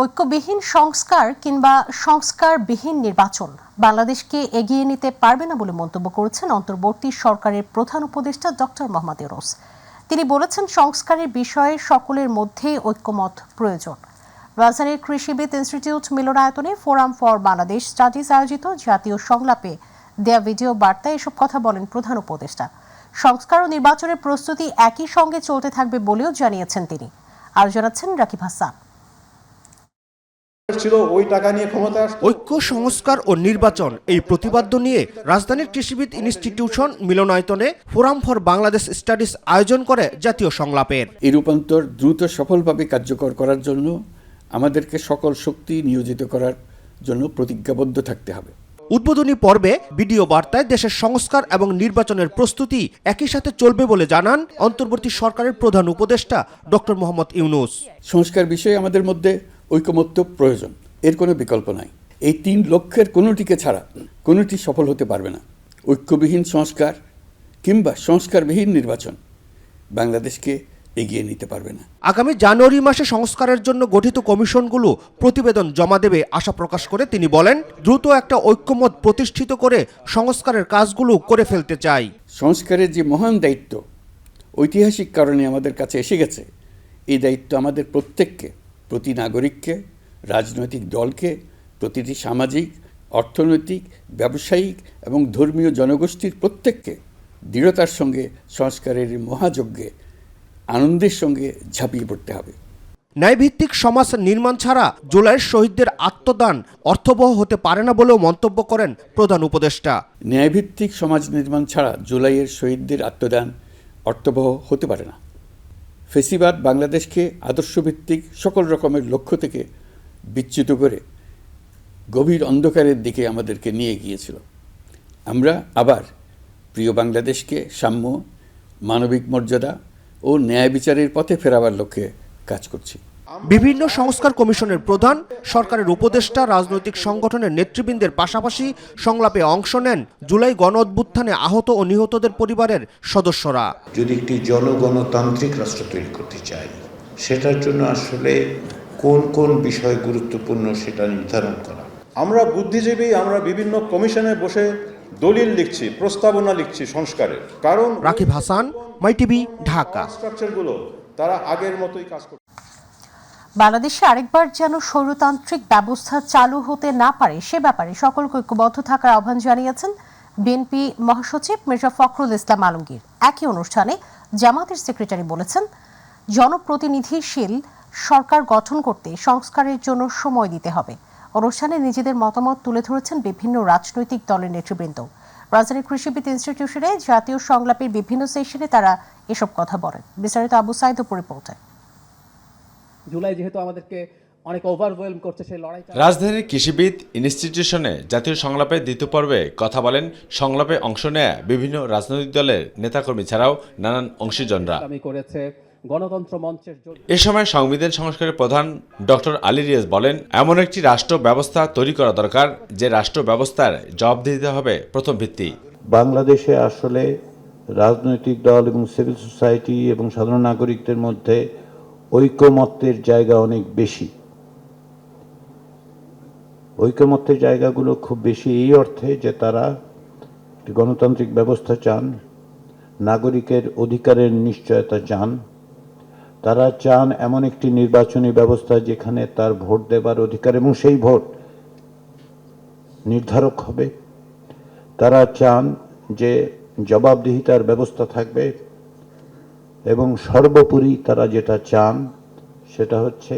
ঐক্যবিহীন সংস্কার কিংবা সংস্কারবিহীন নির্বাচন বাংলাদেশকে এগিয়ে নিতে পারবে না বলে মন্তব্য করেছেন অন্তর্বর্তী সরকারের প্রধান উপদেষ্টা ডক্টর মোহাম্মদ ইউনূস। তিনি বলেছেন, সংস্কারের বিষয়ে সকলের মধ্যে ঐক্যমত প্রয়োজন। রাজধানীর কৃষিবিদ ইনস্টিটিউট মিলনায়তনে ফোরাম ফর বাংলাদেশ স্টাডিজ আয়োজিত জাতীয় সংলাপে দেয়া ভিডিও বার্তায় এসব কথা বলেন প্রধান উপদেষ্টা। সংস্কার ও নির্বাচনের প্রস্তুতি একই সঙ্গে চলতে থাকবে বলেও জানিয়েছেন তিনি। আরও জানাচ্ছেন রাকিব হাসান। ঐক্য, সংস্কার ও নির্বাচন এই প্রতিপাদ্য নিয়ে রাজধানীর কৃষিবিদ ইনস্টিটিউশন মিলনায়তনে ফোরাম ফর বাংলাদেশ স্টাডিজ আয়োজন করে জাতীয় সংলাপের। এই রূপান্তর দ্রুত সফলভাবে কার্যকর করার জন্য আমাদেরকে সকল শক্তি নিয়োজিত করার জন্য প্রতিজ্ঞাবদ্ধ থাকতে হবে। উদ্বোধনী পর্বে ভিডিও বার্তায় দেশের সংস্কার এবং নির্বাচনের প্রস্তুতি একই সাথে চলবে বলে জানান অন্তর্বর্তী সরকারের প্রধান উপদেষ্টা ডক্টর মোহাম্মদ ইউনূস। সংস্কার বিষয়ে আমাদের মধ্যে ঐকমত্য প্রয়োজন, এর কোনো বিকল্প নাই। এই 3 লক্ষ্যের কোনোটিকে ছাড়া কোনোটি সফল হতে পারবে না। ঐক্যবিহীন সংস্কার কিংবা সংস্কারবিহীন নির্বাচন বাংলাদেশকে এগিয়ে নিতে পারবে না। আগামী জানুয়ারি মাসে সংস্কারের জন্য গঠিত কমিশনগুলো প্রতিবেদন জমা দেবে আশা প্রকাশ করে তিনি বলেন, দ্রুত একটা ঐক্যমত প্রতিষ্ঠিত করে সংস্কারের কাজগুলো করে ফেলতে চাই। সংস্কারের যে মহান দায়িত্ব ঐতিহাসিক কারণে আমাদের কাছে এসে গেছে, এই দায়িত্ব আমাদের প্রত্যেককে, প্রতি নাগরিককে, রাজনৈতিক দলকে, প্রতিটি সামাজিক, অর্থনৈতিক, ব্যবসায়িক এবং ধর্মীয় জনগোষ্ঠীর প্রত্যেককে দৃঢ়তার সঙ্গে সংস্কারের মহাযজ্ঞে আনন্দের সঙ্গে ঝাঁপিয়ে পড়তে হবে। ন্যায়ভিত্তিক সমাজ নির্মাণ ছাড়া জুলাইয়ের শহীদদের আত্মদান অর্থবহ হতে পারে না বলেও মন্তব্য করেন প্রধান উপদেষ্টা। ন্যায়ভিত্তিক সমাজ নির্মাণ ছাড়া জুলাইয়ের শহীদদের আত্মদান অর্থবহ হতে পারে না। ফেসিবাদ বাংলাদেশকে আদর্শভিত্তিক সকল রকমের লক্ষ্য থেকে বিচ্যুত করে গভীর অন্ধকারের দিকে আমাদেরকে নিয়ে গিয়েছিল। আমরা আবার প্রিয় বাংলাদেশকে সাম্য, মানবিক মর্যাদা ও ন্যায় বিচারের পথে ফেরাবার লক্ষ্যে কাজ করছি। বিভিন্ন সংস্কার কমিশনের প্রধান, সরকারের উপদেষ্টা, রাজনৈতিক সংগঠনের নেতৃবৃন্দের পাশাপাশি সংলাপে অংশ নেন জুলাই গণ-অভ্যুত্থানে আহত ও নিহতদের পরিবারের সদস্যরা। যদি একটি জনগণতান্ত্রিক রাষ্ট্র তৈরি করতে চাই, সেটার জন্য আসলে কোন কোন বিষয় গুরুত্বপূর্ণ সেটা নির্ধারণ করা। আমরা বুদ্ধিজীবী, আমরা বিভিন্ন কমিশনে বসে দলিল লিখছি, প্রস্তাবনা লিখছি সংস্কারের, কারণ রাকিব হাসান, মাইটিভি, ঢাকা। স্ট্রাকচারগুলো তারা আগের মতোই কাজ করছে। বাংলাদেশে আরেকবার যেন স্বৈরতান্ত্রিক ব্যবস্থা চালু হতে না পারে সে ব্যাপারে সকলকে ঐক্যবদ্ধ থাকার আহ্বান জানিয়েছেন বিএনপি মহাসচিব মির্জা ফখরুল ইসলাম আলমগীর। একই অনুষ্ঠানে জামাতের সেক্রেটারি বলেছেন, জনপ্রতিনিধিশীল সরকার গঠন করতে সংস্কারের জন্য সময় দিতে হবে। অনুষ্ঠানে নিজেদের মতামত তুলে ধরেছেন বিভিন্ন রাজনৈতিক দলের নেতৃবৃন্দ। রাজধানীর কৃষিবিদ ইনস্টিটিউশনে জাতীয় সংলাপের বিভিন্ন সেশনে তারা এসব কথা বলেন। বিস্তারিত আবু সাইদ রিপোর্টে। জুলাই যেহেতু আমাদেরকে অনেক ওভারওয়েলম করছে, সেই লড়াই। রাজধানীর কৃষিবিদ ইনস্টিটিউশনে জাতীয় সংলাপের দ্বিতীয় পর্বে কথা বলেন সংলাপে অংশ নেয়া বিভিন্ন রাজনৈতিক দলের নেতাকর্মী ছাড়াও নানান অংশীজনরা। গণতন্ত্র মঞ্চের এ সময় সংবিধান সংস্কারের প্রধান ডক্টর আলী রিয়াজ বলেন, এমন একটি রাষ্ট্র ব্যবস্থা তৈরি করা দরকার যে রাষ্ট্র ব্যবস্থার জবাবদিহিতে হবে প্রথম ভিত্তি। বাংলাদেশে আসলে রাজনৈতিক দল এবং সিভিল সোসাইটি এবং সাধারণ নাগরিকদের মধ্যে ঐকমত্যের জায়গা অনেক বেশি। ঐকমত্যের জায়গাগুলো খুব বেশি এই অর্থে যে তারা একটি গণতান্ত্রিক ব্যবস্থা চান, নাগরিকের অধিকারের নিশ্চয়তা চান, তারা চান এমন একটি নির্বাচনী ব্যবস্থা যেখানে তার ভোট দেবার অধিকার এবং সেই ভোট নির্ধারক হবে। তারা চান যে জবাবদিহিতার ব্যবস্থা থাকবে এবং সর্বোপরি তারা যেটা চান সেটা হচ্ছে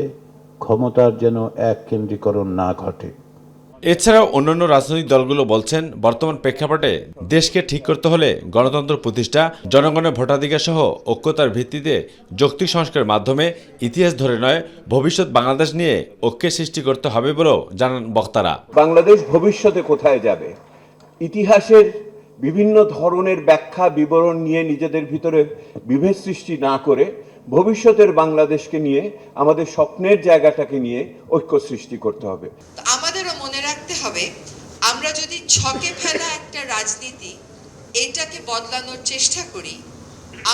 ক্ষমতার যেন এককেন্দ্রীকরণ না ঘটে। এছাড়াও অন্যান্য রাজনৈতিক দলগুলো বলছেন, বর্তমান প্রেক্ষাপটে দেশকে ঠিক করতে হলে গণতন্ত্র প্রতিষ্ঠা, জনগণের ভোটাধিকার সহ ঐক্যতার ভিত্তিতে যৌক্তিক সংস্কারের মাধ্যমে ইতিহাস ধরে নয়, ভবিষ্যৎ বাংলাদেশ নিয়ে ঐক্যের সৃষ্টি করতে হবে বলেও জানান বক্তারা। বাংলাদেশ ভবিষ্যতে কোথায় যাবে, ইতিহাসের বিভিন্ন ধরনের ব্যাখ্যা বিবরণ নিয়ে নিজেদের ভিতরে বিভেদ সৃষ্টি না করে ভবিষ্যতের বাংলাদেশকে নিয়ে, আমাদের স্বপ্নের জায়গাটাকে নিয়ে ঐক্য সৃষ্টি করতে হবে। আমাদেরও মনে রাখতে হবে, আমরা যদি ছকে ফেলা একটা রাজনীতি এটাকে বদলানোর চেষ্টা করি,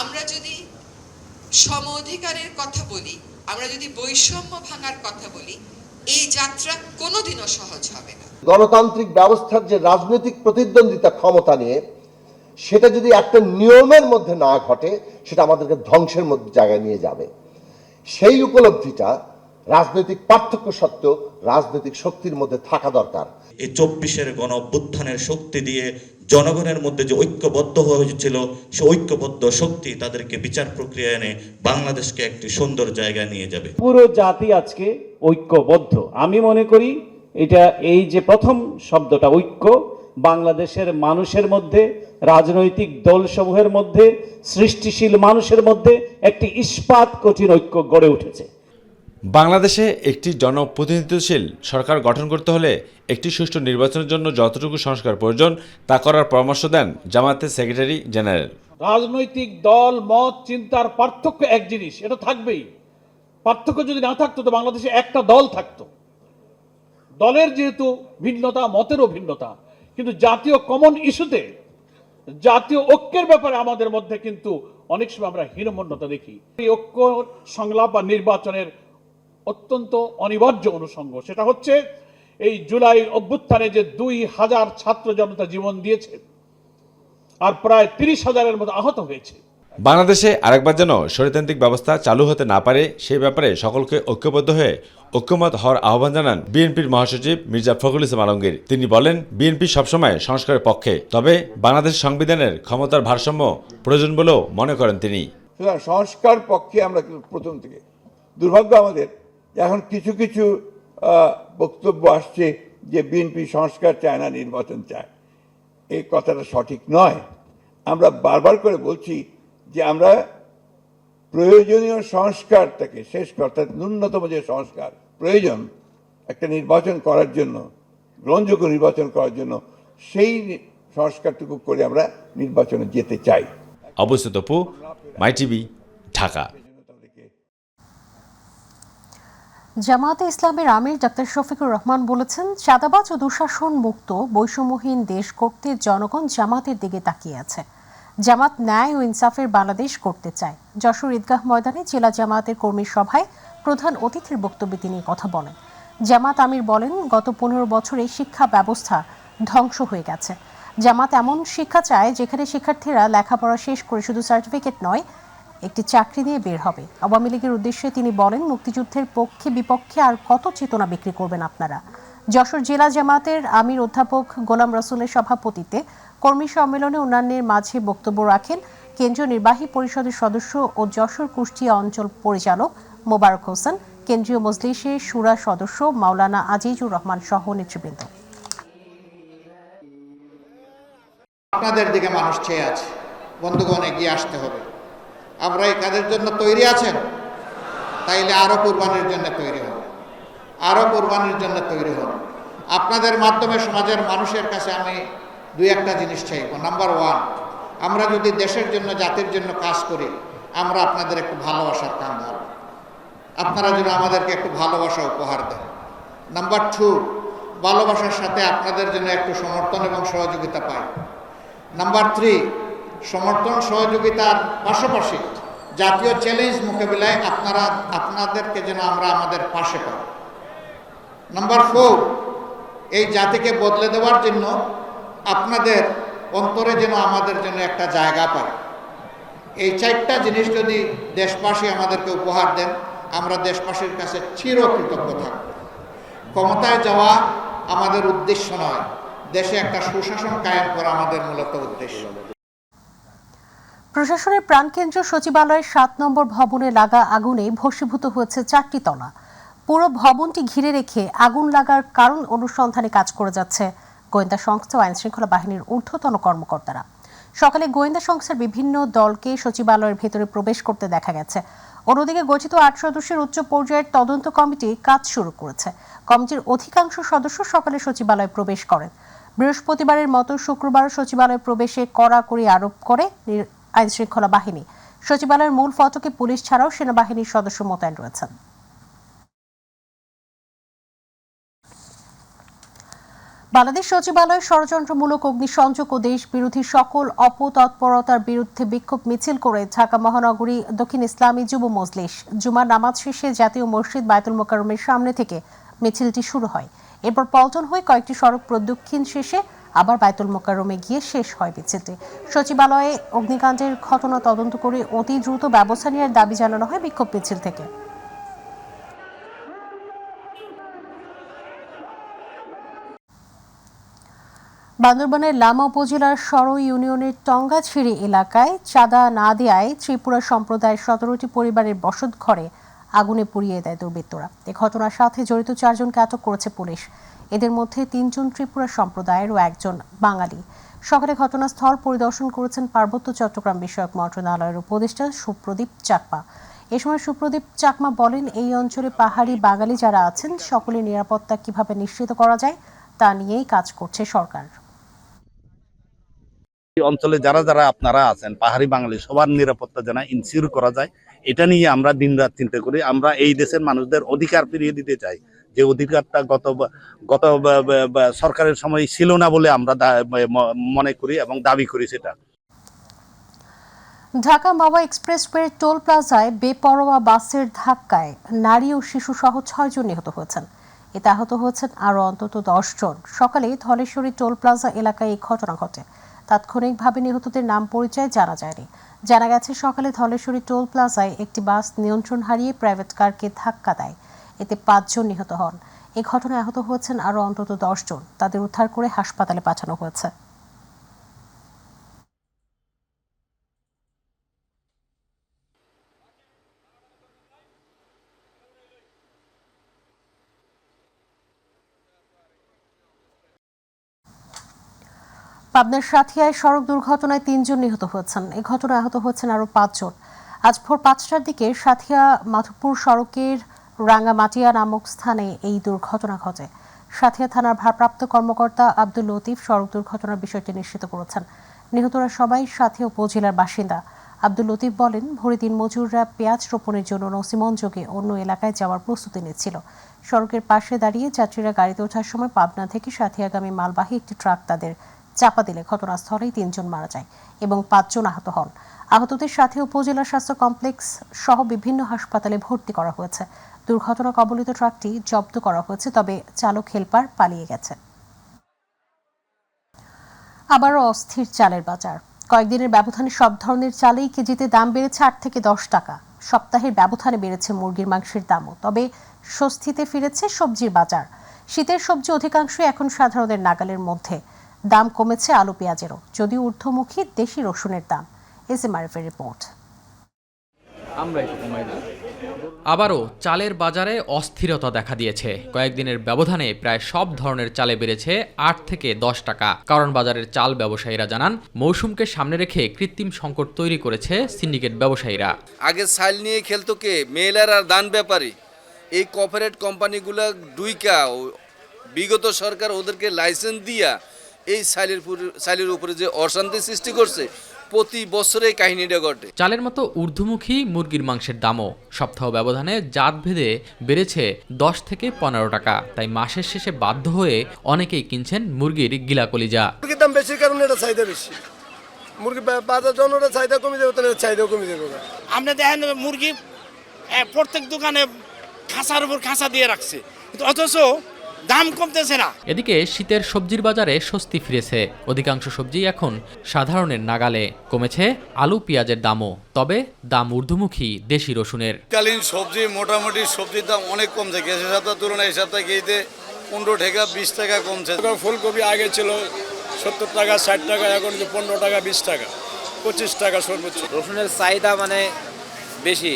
আমরা যদি সম অধিকারের কথা বলি, আমরা যদি বৈষম্য ভাঙার কথা বলি, এই যাত্রা কোনোদিনও সহজ হবে না। গণতান্ত্রিক ব্যবস্থার যে রাজনৈতিক প্রতিদ্বন্দ্বিতা ক্ষমতা নিয়ে, সেটা যদি একটা নিয়মের মধ্যে না ঘটে, সেটা আমাদেরকে ধ্বংসের মধ্যে জায়গায় নিয়ে যাবে। সেই উপলব্ধিটা রাজনৈতিক পার্থক্য সত্ত্বেও রাজনৈতিক শক্তির মধ্যে থাকা দরকার। এই 24-এর গণ অভ্যুত্থানের শক্তি দিয়ে জনগণের মধ্যে যে ঐক্যবদ্ধ হয়েছিল, সে ঐক্যবদ্ধ শক্তি তাদেরকে বিচার প্রক্রিয়া এনে বাংলাদেশকে একটি সুন্দর জায়গায় নিয়ে যাবে। পুরো জাতি আজকে ঐক্যবদ্ধ। আমি মনে করি এটা এই যে প্রথম শব্দটা ঐক্য, বাংলাদেশের মানুষের মধ্যে, রাজনৈতিক দলসমূহের মধ্যে, সৃষ্টিশীল মানুষের মধ্যে একটি ইস্পাত কঠিন ঐক্য গড়ে উঠেছে। বাংলাদেশে একটি জনপ্রতিনিধিত্বশীল সরকার গঠন করতে হলে একটি সুষ্ঠু নির্বাচনের জন্য যতটুকু সংস্কার প্রয়োজন তা করার পরামর্শ দেন জামায়াতের সেক্রেটারি জেনারেল। রাজনৈতিক দল মত চিন্তার পার্থক্য এক জিনিস, এটা থাকবেই। পার্থক্য যদি না থাকতো তো বাংলাদেশে একটা দল থাকতো। দলের যেহেতু ভিন্নতা, মতেরও ভিন্নতা, কিন্তু জাতীয় কমন ইস্যুতে, জাতীয় ঐক্যের ব্যাপারে আমাদের মধ্যে কিন্তু অনেক সময় আমরা হীনমন্যতা দেখি। এই ঐক্য সংলাপ বা নির্বাচনের অত্যন্ত অনিবার্য অনুষঙ্গ, সেটা হচ্ছে এই জুলাই অভ্যুত্থানে যে 2000 ছাত্র জনতা জীবন দিয়েছে আর প্রায় 30,000-এর মতো আহত হয়েছে। বাংলাদেশে আরেকবার যেন স্বৈরতান্ত্রিক ব্যবস্থা চালু হতে না পারে সেই ব্যাপারে সকলকে ঐক্যবদ্ধ হয়ে ঐক্যমত হওয়ার আহ্বান জানান বিএনপির মহাসচিব মির্জা ফখরুল ইসলাম আলমগীর। তিনি বলেন, বিএনপি সবসময় সংস্কারের পক্ষে, তবে বাংলাদেশ সংবিধানের ক্ষমতার ভারসাম্য প্রয়োজন বলেও মনে করেন তিনি। সংস্কার পক্ষে আমরা প্রথম থেকে, দুর্ভাগ্য আমাদের এখন কিছু কিছু বক্তব্য আসছে যে বিএনপি সংস্কার চায় না, নির্বাচন চায়। এই কথাটা সঠিক নয়। আমরা বারবার করে বলছি যে আমরা প্রয়োজনীয় সংস্কারটাকে শেষ করতে, ন্যূনতম যে সংস্কার প্রয়োজন একটা নির্বাচন করার জন্য, গ্রহণযোগ্য নির্বাচন করার জন্য, সেই সংস্কারটুকু করে আমরা নির্বাচনে যেতে চাই। অবস্থিত তপু, মাই টিভি, ঢাকা। জামায়াতে ইসলামের আমির ডাক্তার শফিকুর রহমান বলেছেন, চাঁদাবাজ ও দুঃশাসন মুক্ত বৈষম্যহীন দেশ করতে জনগণ জামাতের দিকে তাকিয়ে আছে। জামাত ন্যায় ও ইনসাফের বাংলাদেশ করতে চায়। যশোর ঈদগাহ ময়দানে জেলা জামায়াতের কর্মী সভায় প্রধান অতিথির বক্তব্যে তিনি কথা বলেন। জামাত আমির বলেন, গত 15 বছরে শিক্ষা ব্যবস্থা ধ্বংস হয়ে গেছে। জামাত এমন শিক্ষা চায় যেখানে শিক্ষার্থীরা লেখাপড়া শেষ করে শুধু সার্টিফিকেট নয়, একটি চাকরি নিয়ে বের হবে। আওয়ামী লীগের উদ্দেশ্যে তিনি বলেন, মুক্তিযুদ্ধের পক্ষে বিপক্ষে আর কত চেতনা বিক্রি করবেন আপনারা। যশোর জেলা জামায়াতের আমির অধ্যাপক গোলাম রসুলের সভাপতিত্বে কর্মী সম্মেলনে অন্যান্যের মাঝে বক্তব্য রাখেন কেন্দ্রীয় নির্বাহী পরিষদের সদস্য ও যশোর কুষ্টিয়া অঞ্চল পরিচালক মোবারক হোসেন, কেন্দ্রীয় মজলিসের শুরা সদস্য মাওলানা আজিজুর রহমান সহ নেতৃবৃন্দ। আপনাদের দিকে মানুষ চেয়ে আছে, বন্ধুগণ এগিয়ে আসতে হবে। আমরা এই কাজের জন্য তৈরি আছেন? তাইলে আরো কুরবানির জন্য তৈরি হন, আরো কুরবানির জন্য তৈরি হন। আপনাদের মাধ্যমে সমাজের মানুষের কাছে আমি 2-1টা জিনিস চাইব। নাম্বার 1, আমরা যদি দেশের জন্য, জাতির জন্য কাজ করি, আমরা আপনাদের একটু ভালোবাসার কান ধরব, আপনারা যেন আমাদেরকে একটু ভালোবাসা উপহার দেন। নাম্বার 2, ভালোবাসার সাথে আপনাদের জন্য একটু সমর্থন এবং সহযোগিতা পাই। নাম্বার 3, সমর্থন সহযোগিতার পাশাপাশি জাতীয় চ্যালেঞ্জ মোকাবিলায় আপনাদেরকে যেন আমরা আমাদের পাশে পাই। নাম্বার 4, এই জাতিকে বদলে দেওয়ার জন্য আপনাদের অন্তরে যেন আমাদের জন্য একটা জায়গা পায়। এই 4টা জিনিস যদি দেশবাসী আমাদেরকে উপহার দেন, আমরা দেশবাসীর কাছে চিরকৃতজ্ঞ থাকব। ক্ষমতায় যাওয়া আমাদের উদ্দেশ্য নয়, দেশে একটা সুশাসন কায়েম করা আমাদের মূলত উদ্দেশ্য। প্রশাসনের প্রাণকেন্দ্র সচিবালয়ের 7 নম্বর ভবনে লাগা আগুনে ভস্মীভূত হয়েছে 4টি তলা। পুরো ভবনটি ঘিরে রেখে আগুন লাগার কারণ অনুসন্ধানে কাজ করে যাচ্ছে গোয়েন্দা সংস্থা ও আইনশৃঙ্খলা বাহিনীর ঊর্ধ্বতন কর্মকর্তারা। সকালে গোয়েন্দা সংস্থার বিভিন্ন দলকে সচিবালয়ের ভেতরে প্রবেশ করতে দেখা গেছে। অন্যদিকে গঠিত 8 সদস্যের উচ্চ পর্যায়ের তদন্ত কমিটি কাজ শুরু করেছে। কমিটির অধিকাংশ সদস্য সকালে সচিবালয়ে প্রবেশ করেন। বৃহস্পতিবারের মতো শুক্রবার সচিবালয়ে প্রবেশে কড়াকড়ি আরোপ করে আইনশৃঙ্খলা বাহিনী। সচিবালয়ের মূল ফটকে পুলিশ ছাড়াও সেনাবাহিনীর সদস্য মোতায়েন রয়েছেন। বাংলাদেশ সচিবালয়ে ষড়যন্ত্রমূলক অগ্নিসংযোগ ও দেশ বিরোধী সকল অপতৎপরতার বিরুদ্ধে বিক্ষোভ মিছিল করে ঢাকা মহানগরী দক্ষিণ ইসলামী যুব মজলিস জুমার নামাজ শেষে জাতীয় মসজিদ বায়তুল মোকাররমের সামনে থেকে মিছিলটি শুরু হয়। এরপর পল্টন হয়ে কয়েকটি সড়ক প্রদক্ষিণ শেষে আবার বায়তুল মোকাররমে গিয়ে শেষ হয় মিছিলটি। সচিবালয়ে অগ্নিকাণ্ডের ঘটনা তদন্ত করে অতি দ্রুত ব্যবস্থা নেওয়ার দাবি জানানো হয় বিক্ষোভ মিছিল থেকে। বান্দরবানের লামা উপজেলার সর ইউনিয়নের টঙ্গাছিড়ি এলাকায় চাঁদা না দেয়ায় ত্রিপুরা সম্প্রদায়ের 17টি পরিবারের বসত ঘরে আগুনে পুড়িয়ে দেয় দুর্বৃত্তরা। এ ঘটনার সাথে জড়িত 4 জনকে আটক করেছে পুলিশ। এদের মধ্যে 3 জন ত্রিপুরা সম্প্রদায়ের ও 1 জন বাঙালি। সকালে ঘটনাস্থল পরিদর্শন করেছেন পার্বত্য চট্টগ্রাম বিষয়ক মন্ত্রণালয়ের উপদেষ্টা সুপ্রদীপ চাকমা। এ সময় সুপ্রদীপ চাকমা বলেন, এই অঞ্চলে পাহাড়ি বাঙালি যারা আছেন সকলের নিরাপত্তা কিভাবে নিশ্চিত করা যায় তা নিয়েই কাজ করছে সরকার। অঞ্চলে যারা যারা আপনারা আছেন পাহাড়ি বাঙালি সবার নিরাপত্তা যেন ইনসিওর করা যায়, এটা নিয়ে আমরা দিনরাত চিন্তা করি। আমরা এই দেশের মানুষদের অধিকার ফিরিয়ে দিতে চাই, যে অধিকারটা গত সরকারের সময় ছিল না বলে আমরা মনে করি এবং দাবি করি। সেটা ঢাকা মাওয়া এক্সপ্রেসওয়ে টোল প্লাজায় বেপরোয়া বাসের ধাক্কায় নারী ও শিশু সহ 6 জন নিহত হয়েছেন। এতে আহত হয়েছেন আরও অন্তত 10 জন। সকালে ধলেশ্বরী টোল প্লাজা এলাকায় এই ঘটনা ঘটে। তাৎক্ষণিকভাবে নিহতদের নাম পরিচয় জানা যায়নি। জানা গেছে, সকালে ধলেশ্বরী টোল প্লাজায় একটি বাস নিয়ন্ত্রণ হারিয়ে প্রাইভেট কারকে ধাক্কা দেয়। এতে 5 জন নিহত হন। এই ঘটনায় আহত হয়েছেন আরও অন্তত 10 জন। তাদের উদ্ধার করে হাসপাতালে পাঠানো হয়েছে। পাবনার সাথিয়ায় সড়ক দুর্ঘটনায় 3 জন নিহত হয়েছেন। এই ঘটনায় আহত হয়েছেন আরও 5 জন। আজ ভোর 5টার দিকে সাথিয়া মাধবপুর সড়কের রাঙ্গামাটিয়া নামক স্থানে এই দুর্ঘটনা ঘটে। সাথিয়া থানার ভারপ্রাপ্ত কর্মকর্তা আব্দুল লতিফ সড়ক দুর্ঘটনার বিষয়টি নিশ্চিত করেছেন। নিহতরা সবাই সাথিয়া উপজেলার বাসিন্দা। আব্দুল লতিফ বলেন, ভোরে দিনমজুররা পেঁয়াজ রোপণের জন্য নসিমনযোগে অন্য এলাকায় যাওয়ার প্রস্তুতি নিচ্ছিল। সড়কের পাশে দাঁড়িয়ে যাত্রীরা গাড়িতে ওঠার সময় পাবনা থেকে সাথিয়াগামী মালবাহী একটি ট্রাক তাদের চাপা দিলে ঘটনাস্থলেই 3 জন মারা যায় এবং 5 জন আহত হন। আহতদের সাথে উপজেলা স্বাস্থ্য কমপ্লেক্স সহ বিভিন্ন হাসপাতালে ভর্তি করা হয়েছে। দুর্ঘটনা কবলিত ট্রাকটি জব্দ করা হয়েছে, তবে চালক হেলপার পালিয়ে গেছে। আবারও অস্থির চালের বাজার। কয়েকদিনের ব্যবধানে সব ধরনের চালেই কেজিতে দাম বেড়েছে 8 থেকে 10 টাকা। সপ্তাহের ব্যবধানে বেড়েছে মুরগির মাংসের দামও। তবে স্বস্তিতে ফিরেছে সবজির বাজার। শীতের সবজি অধিকাংশই এখন সাধারণের নাগালের মধ্যে। দাম কমেছে আলু পেঁয়াজেরও, যদিও ঊর্ধ্বমুখী দেশি রসুনের দাম। এসএমআরএফের রিপোর্ট। আবারও চালের বাজারে অস্থিরতা দেখা দিয়েছে। কয়েকদিনের ব্যবধানে প্রায় সব ধরনের চালে বেড়েছে 8 থেকে 10 টাকা। কারণ বাজারের চাল ব্যবসায়ীরা জানান, মৌসুমকে সামনে রেখে কৃত্রিম সংকট তৈরি করেছে সিন্ডিকেট ব্যবসায়ীরা। আগে চাল নিয়ে খেলতো কে? মেলার আর দান ব্যাপারী। এই কর্পোরেট কোম্পানিগুলো ডুইকা বিগত সরকার ওদেরকে লাইসেন্স দিয়া এই চালের উপরে যে অশান্তি সৃষ্টি করছে, প্রতি বছরে কাহিনীটা ঘটে। চালের মতো ঊর্ধ্বমুখী মুরগির মাংসের দামও সপ্তাহ ব্যবধানে জাত ভেদে বেড়েছে 10 থেকে 15 টাকা। তাই মাসের শেষে বাধ্য হয়ে অনেকেই কিনছেন মুরগির গিলা কলিজা। মুরগির দাম বেশি কারণে এটা চাহিদা বেশি। মুরগি বাজার জনরা চাহিদা কমে যাবে, তাহলে চাহিদা কমে যাবে। আপনি দেখেন মুরগি প্রত্যেক দোকানে খাঁচার উপর খাঁচা দিয়ে রাখছে, অথচ দাম কমতেছে না। এদিকে শীতের সবজির বাজারে স্বস্তি ফিরেছে। অধিকাংশ সবজি এখন সাধারণের নাগালে। কমেছে আলু পেঁয়াজের দামও, তবে দাম ঊর্ধ্বমুখী দেশি রসুনের। কালীন সবজি মোটামুটি সবজির দাম অনেক কমছে। গেছে সপ্তাহ তুলনায় এই সপ্তাহে কেজিতে 15 টাকা 20 টাকা কমছে। ফুলকপি আগে ছিল 70 টাকা 60 টাকা, এখন 15 টাকা 20 টাকা 25 টাকা সর্বোচ্চ। রসুনের চাহিদা মানে বেশি,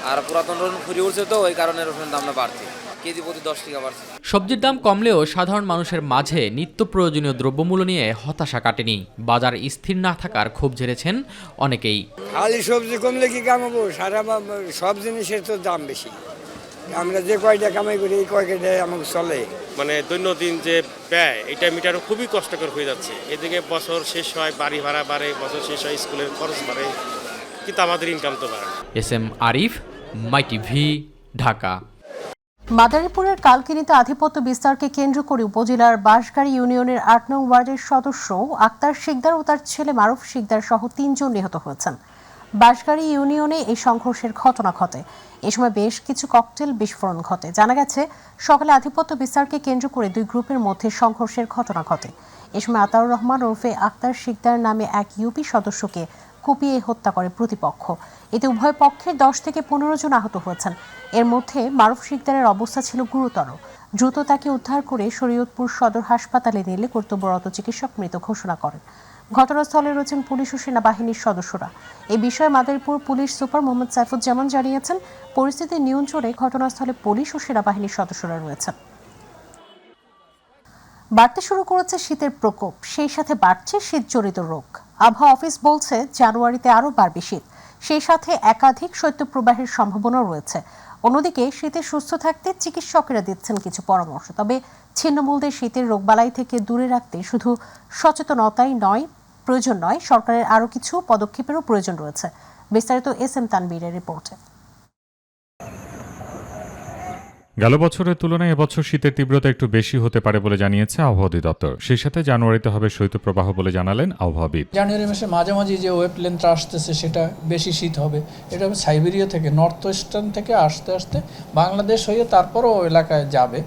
আর পুরাতন রসুন ফুরিয়ে উঠছে, তো ওই কারণে রসুনের দামটা বাড়ছে। কেজি প্রতি 10 টাকা বাড়ছে। সবজির দাম কমলেও সাধারণ মানুষের মাঝে নিত্য প্রয়োজনীয় দ্রব্যমূল্য নিয়ে হতাশা কাটেনি। বাজার স্থির না থাকার ক্ষোভ ঝেড়েছেন অনেকেই। খালি সবজি কমলে কি কামাবো? সারা সব জিনিসের তো দাম বেশি। আমরা যে কয়টা কামাই করি এই কয়টা আমাকে চলে। মানে দৈনন্দিন যে ব্যয়, এটা মেটানো খুবই কষ্টকর হয়ে যাচ্ছে। এদিকে বছর শেষ হয়, বাড়ি ভাড়া বাড়ে, বছর শেষ হয় স্কুলের খরচ বাড়ে, কিন্তু আমাদের ইনকাম তো বাড়ে। এসএম আরিফ, মাই টিভি, ঢাকা। মাদারীপুরের কালকিনিতে আধিপত্য বিস্তারকে কেন্দ্র করে উপজেলার বাঁশগাড়ি ইউনিয়নের 8 নং ওয়ার্ডের সদস্য আক্তার শিকদার ও তার ছেলে মারুফ শিকদার সহ 3 জন নিহত হয়েছেন। বাঁশগাড়ি ইউনিয়নে এই সংঘর্ষের ঘটনা ঘটে। এ সময় বেশ কিছু ককটেল বিস্ফোরণ ঘটে। জানা গেছে, সকালে আধিপত্য বিস্তারকে কেন্দ্র করে দুই গ্রুপের মধ্যে সংঘর্ষের ঘটনা ঘটে। এ সময় আতাউর রহমান ওরফে আক্তার শিকদার নামে এক ইউপি সদস্যকে কুপিয়ে হত্যা করে প্রতিপক্ষ। এতে উভয় পক্ষের 10 থেকে 15 জন আহত হয়েছেন। এর মধ্যে মারুফ শিকদারের অবস্থা ছিল গুরুতর। দ্রুত তাকে উদ্ধার করে শরীয়তপুর সদর হাসপাতালে নিলে কর্তব্যরত চিকিৎসক মৃত ঘোষণা করেন। ঘটনাস্থলে রয়েছেন পুলিশ ও সেনাবাহিনীর সদস্যরা। এই বিষয়ে মাদারীপুর পুলিশ সুপার মোহাম্মদ সাইফুজ্জামান জানিয়েছেন, পরিস্থিতি নিয়ন্ত্রণে ঘটনাস্থলে পুলিশ ও সেনাবাহিনীর সদস্যরা রয়েছেন। বাড়তে শুরু করেছে শীতের প্রকোপ, সেই সাথে বাড়ছে শীতজনিত রোগ। আবহাওয়া অফিস বলছে, জানুয়ারিতে আরও বাড়বে শীত, সেই সাথে একাধিক শৈত্যপ্রবাহের সম্ভাবনা রয়েছে। অন্যদিকে শীতে সুস্থ থাকতে চিকিৎসকেরা দিচ্ছেন কিছু পরামর্শ। তবে ছিন্নমূলদের শীতের রোগবালাই থেকে দূরে রাখতে শুধু সচেতনতাই প্রয়োজন নয়, সরকারের আরও কিছু পদক্ষেপেরও প্রয়োজন রয়েছে। বিস্তারিত এস.এম. তানবীরের রিপোর্টে। গেল বছরের তুলনায় এবছর শীতের তীব্রতা একটু বেশি হতে পারে বলে জানিয়েছে আবহাওয়া অধিদপ্তর। সেই সাথে জানুয়ারিতে হবে শৈত্যপ্রবাহ বলে জানালেন আবহাওয়াবিদ। জানুয়ারি মাসে মাঝামাঝি যে ওয়েভ লেন্থটা আসতেছে সেটা বেশি শীত হবে। এটা হবে সাইবেরিয়া থেকে, নর্থ ওয়েস্টার্ন থেকে আস্তে আস্তে বাংলাদেশ হয়ে তারপরও এলাকায় যাবে।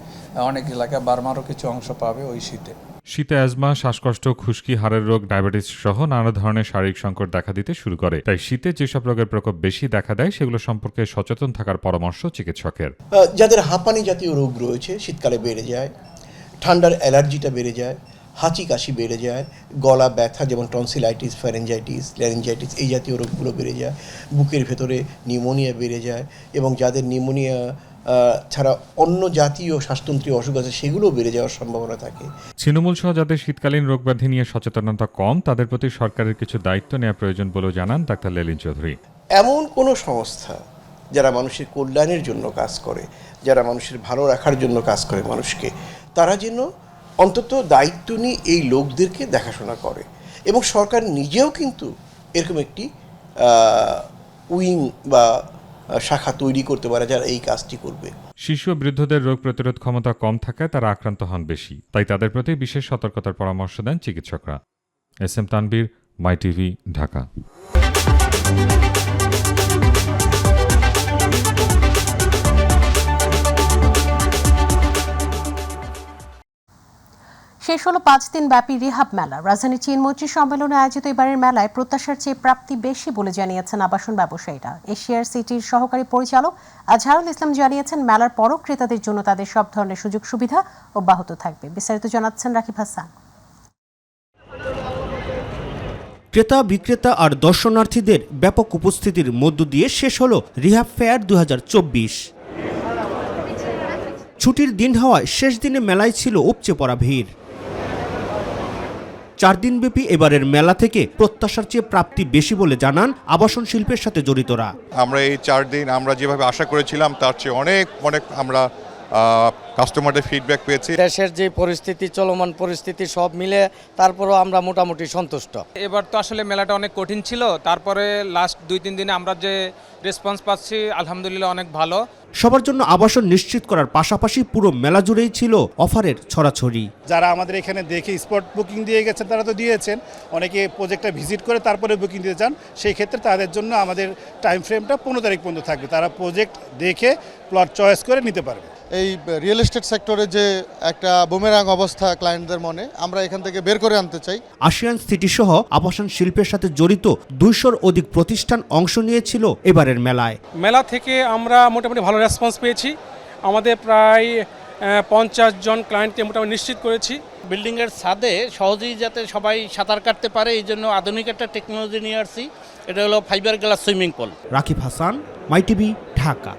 অনেক এলাকায় বার্মারও কিছু অংশ পাবে ওই শীতে। শীতে অ্যাজমা, শ্বাসকষ্ট, খুশকি, হাড়ের রোগ, ডায়াবেটিস সহ নানা ধরনের শারীরিক সংকট দেখা দিতে শুরু করে। তাই শীতে যেসব রোগের প্রকোপ বেশি দেখা দেয় সেগুলো সম্পর্কে সচেতন থাকার পরামর্শ চিকিৎসকের। যাদের হাঁপানি জাতীয় রোগ রয়েছে শীতকালে বেড়ে যায়, ঠান্ডার অ্যালার্জিটা বেড়ে যায়, হাঁচি কাশি বেড়ে যায়, গলা ব্যথা যেমন টনসিলাইটিস, ফ্যারেঞ্জাইটিস, ল্যারিঞ্জাইটিস এই জাতীয় রোগগুলো বেড়ে যায়, বুকের ভেতরে নিউমোনিয়া বেড়ে যায়, এবং যাদের নিউমোনিয়া ছাড়া অন্য জাতীয় শ্বাসতন্ত্রীয় অসুখ আছে সেগুলো বেড়ে যাওয়ার সম্ভাবনা থাকে। ছিন্নমূল সহ যাদের শীতকালীন রোগব্যাধি নিয়ে সচেতনতা কম, তাদের প্রতি সরকারের কিছু দায়িত্ব নেওয়া প্রয়োজন বলেও জানান ডাক্তার লেলিন চৌধুরী। এমন কোনো সংস্থা যারা মানুষের কল্যাণের জন্য কাজ করে, যারা মানুষের ভালো রাখার জন্য কাজ করে মানুষকে, তারা যেন অন্তত দায়িত্ব নিয়ে এই লোকদেরকে দেখাশোনা করে। এবং সরকার নিজেও কিন্তু এরকম একটি উইং বা শাখা তৈরি করতে পারে যারা এই কাজটি করবে। শিশু ও বৃদ্ধদের রোগ প্রতিরোধ ক্ষমতা কম থাকায় তারা আক্রান্ত হন বেশি, তাই তাদের প্রতি বিশেষ সতর্কতার পরামর্শ দেন চিকিৎসকরা। এস.এম. তানবীর, মাই টিভি, ঢাকা। শেষ হলো 5 দিন ব্যাপী রিহাব মেলা। রাজধানী চীন মৈত্রী সম্মেলনে আয়োজিত এবারের মেলায় প্রত্যাশার চেয়ে প্রাপ্তি বেশি বলে জানিয়েছেন আবাসন ব্যবসায়ীরা। এশিয়ার সিটির সহকারী পরিচালক আজহারুল ইসলাম জানিয়েছেন, মেলার পরও ক্রেতাদের জন্য তাদের সব ধরনের সুযোগ সুবিধা অব্যাহত থাকবে। বিস্তারিত জানাচ্ছেন রাকিব হাসান। ক্রেতা, বিক্রেতা আর দর্শনার্থীদের ব্যাপক উপস্থিতির মধ্য দিয়ে শেষ হলো রিহাব ফেয়ার 2024। ছুটির দিন হওয়ায় শেষ দিনে মেলায় ছিল উপচে পড়া ভিড়। 4 দিনব্যাপী এবারের মেলা থেকে প্রত্যাশার চেয়ে প্রাপ্তি বেশি বলে জানান আবাসন শিল্পের সাথে জড়িতরা। আমরা এই 4 দিন আমরা যেভাবে আশা করেছিলাম তার চেয়ে অনেক আমরা কাস্টমারদের ফিডব্যাক পেয়েছি। দেশের যে পরিস্থিতি, চলমান পরিস্থিতি সব মিলে তারপরও আমরা মোটামুটি সন্তুষ্ট। এবার তো আসলে মেলাটা অনেক কঠিন ছিল, তারপরে লাস্ট 2-3 দিনে আমরা যে রেসপন্স পাচ্ছি আলহামদুলিল্লাহ অনেক ভালো। সবার জন্য আবাসন নিশ্চিত করার পাশাপাশি পুরো মেলা জুড়েই ছিল অফারের ছড়াছড়ি। যারা আমাদের এখানে দেখে স্পট বুকিং দিয়ে গেছেন তারা তো দিয়েছেন, অনেকে প্রজেক্টটা ভিজিট করে তারপরে বুকিং দিতে চান, সেই ক্ষেত্রে তাদের জন্য আমাদের টাইম ফ্রেমটা 15 তারিখ পর্যন্ত থাকবে। তারা প্রজেক্ট দেখে প্লট চয়েস করে নিতে পারবে। এই রিয়েল এস্টেট সেক্টরে যে একটা বুমেরাং অবস্থা ক্লায়েন্টদের মনে, আমরা এখান থেকে বের করে আনতে চাই। আশিয়ান সিটি সহ আবাসন শিল্পের সাথে জড়িত 200-র অধিক প্রতিষ্ঠান অংশ নিয়েছিল এবারের মেলায়। মেলা থেকে আমরা মোটামুটি ভালো রেসপন্স পেয়েছি। আমাদের প্রায় 50 জন ক্লায়েন্টকে মোটামুটি নিশ্চিত করেছি। বিল্ডিংয়ের ছাদে সহজেই যাতে সবাই সাঁতার কাটতে পারে এই জন্য আধুনিক একটা টেকনোলজি নিয়ে আসছি। এটা হলো fibre glass swimming pool. Rakib Hasan, my TV, Dhaka.